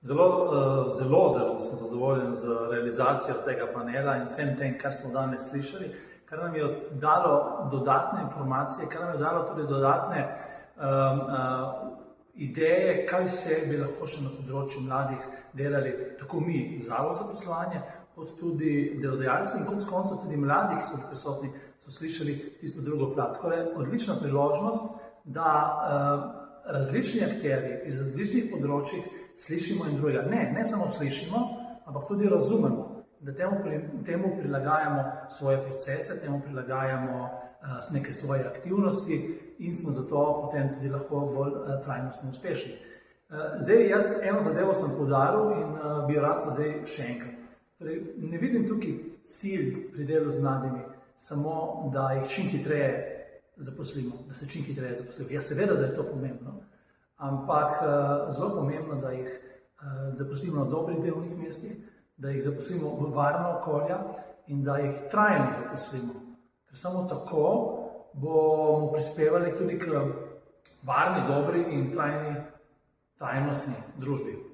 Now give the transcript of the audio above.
Zelo sem zadovoljen z realizacijo tega panela in vsem tem, kar smo danes slišali, kar nam je dalo dodatne informacije, kar nam je dalo tudi dodatne ideje, kaj vse bi lahko še na področju mladih delali, tako mi, Zavod za zaposlovanje, kot tudi delodajalci in konec koncev tudi mladi, ki so prisotni, so slišali tisto drugo plat. Tako je odlična priložnost, da različni akterji iz različnih področjih slišimo in drugega. Ne samo slišimo, ampak tudi razumemo, da temu prilagajamo svoje procese, temu prilagajamo neke svoje aktivnosti in smo zato potem tudi lahko bolj trajnostno uspešni. Zdaj, jaz eno zadevo sem poudaril in bi jo rad zdaj še enkrat. Torej, ne vidim tukaj cilj pri delu z mladimi, samo da jih čim hitreje zaposlimo, da se čim hitreje zaposlimo. Ja, seveda, da je to pomembno, ampak zelo pomembno, da jih zaposlimo na dobrih delovnih mestih, da jih zaposlimo v varna okolja in da jih trajno zaposlimo. Ker samo tako bomo prispevali tudi k varni, dobri in trajnostni družbi.